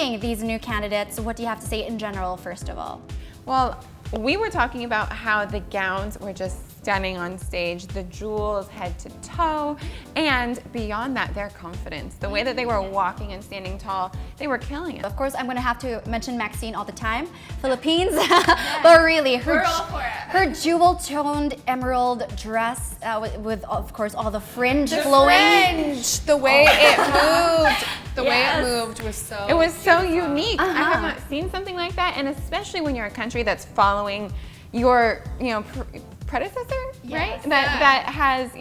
meeting these new candidates. What do you have to say in general, first of all? Well, we were talking about how the gowns were just stunning on stage, the jewels head to toe, and beyond that, their confidence. The way that they were walking and standing tall, they were killing it. Of course, I'm gonna have to mention Maxine all the time, Philippines, but really, her jewel-toned emerald dress with, of course, all the fringe flowing. The way it moved, it moved was so. It was so unique. I have not seen something like that, and especially when you're a country that's following your, predecessor, right? That has,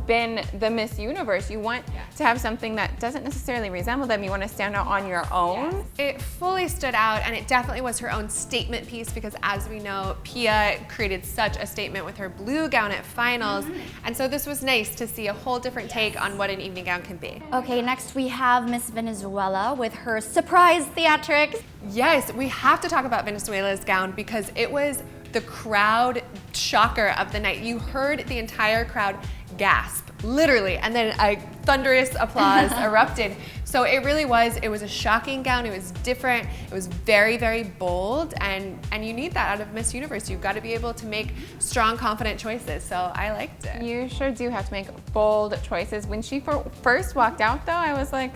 been the Miss Universe. You want to have something that doesn't necessarily resemble them. You want to stand out on your own. It fully stood out, and it definitely was her own statement piece because, as we know, Pia created such a statement with her blue gown at finals, and so this was nice to see a whole different take on what an evening gown can be. Okay, next we have Miss Venezuela with her surprise theatrics. Yes, we have to talk about Venezuela's gown because it was the crowd shocker of the night. You heard the entire crowd gasp, literally, and then a thunderous applause erupted. So it really was, it was a shocking gown, it was different, it was very, very bold, and you need that out of Miss Universe. You've got to be able to make strong, confident choices, so I liked it. You sure do have to make bold choices. When she first walked out though, I was like,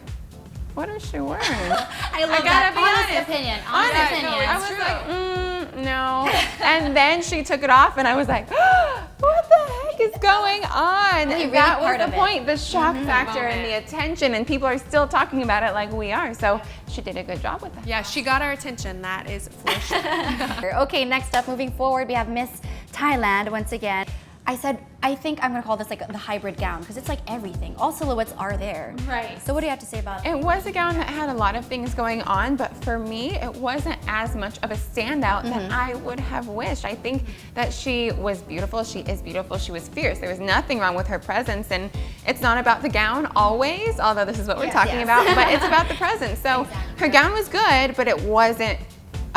what is she wearing? I love that. Honest opinion. Honest opinion. I was like, no. And then she took it off, and I was like, what the heck is going on? Really that part was of the it. point, the shock factor and the attention, and people are still talking about it like we are. So she did a good job with that. Yeah, she got our attention, that is for sure. Okay, next up, moving forward, we have Miss Thailand once again. I think I'm gonna call this like the hybrid gown because it's like everything. All silhouettes are there. Right. So what do you have to say about it? It was a gown that had a lot of things going on, but for me, it wasn't as much of a standout that I would have wished. I think that she was beautiful, she is beautiful, she was fierce. There was nothing wrong with her presence, and it's not about the gown always, although this is what we're talking about, but it's about the presence. So her gown was good, but it wasn't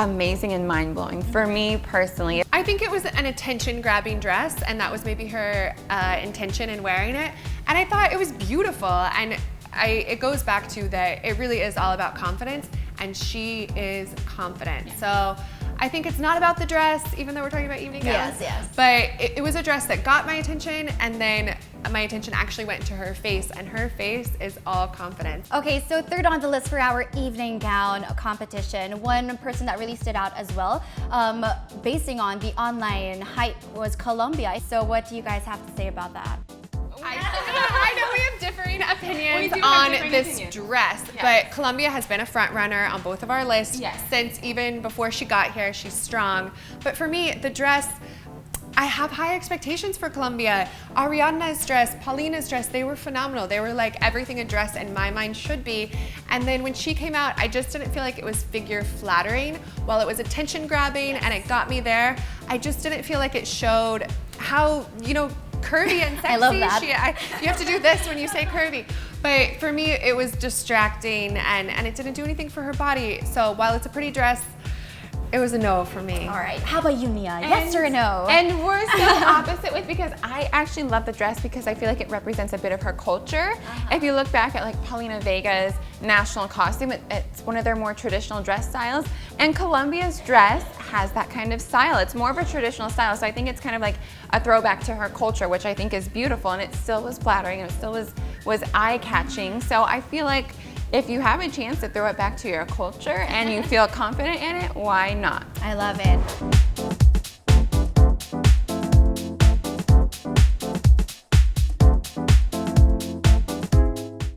amazing and mind-blowing for me personally. I think it was an attention-grabbing dress, and that was maybe her intention in wearing it. And I thought it was beautiful, and it goes back to that it really is all about confidence, and she is confident. So I think it's not about the dress, even though we're talking about evening gowns. Yes. But it was a dress that got my attention, and then my attention actually went to her face, and her face is all confidence. Okay, so third on the list for our evening gown competition, one person that really stood out as well, basing on the online hype, was Colombia. So what do you guys have to say about that? I know we have differing opinions on this dress, but Colombia has been a front runner on both of our lists since even before she got here. She's strong. But for me, the dress, I have high expectations for Colombia. Ariadna's dress, Paulina's dress, they were phenomenal. They were like everything a dress in my mind should be. And then when she came out, I just didn't feel like it was figure flattering. While it was attention grabbing and it got me there, I just didn't feel like it showed how, curvy and sexy. I love that. You have to do this when you say curvy. But for me, it was distracting and it didn't do anything for her body. So while it's a pretty dress, it was a no for me. All right, how about you, Nia? Yes or a no? And we're so opposite with, because I actually love the dress because I feel like it represents a bit of her culture. If you look back at like Paulina Vega's national costume, it's one of their more traditional dress styles. And Colombia's dress has that kind of style. It's more of a traditional style. So I think it's kind of like a throwback to her culture, which I think is beautiful. And it still was flattering and it still was eye-catching. So I feel like if you have a chance to throw it back to your culture and you feel confident in it, why not? I love it.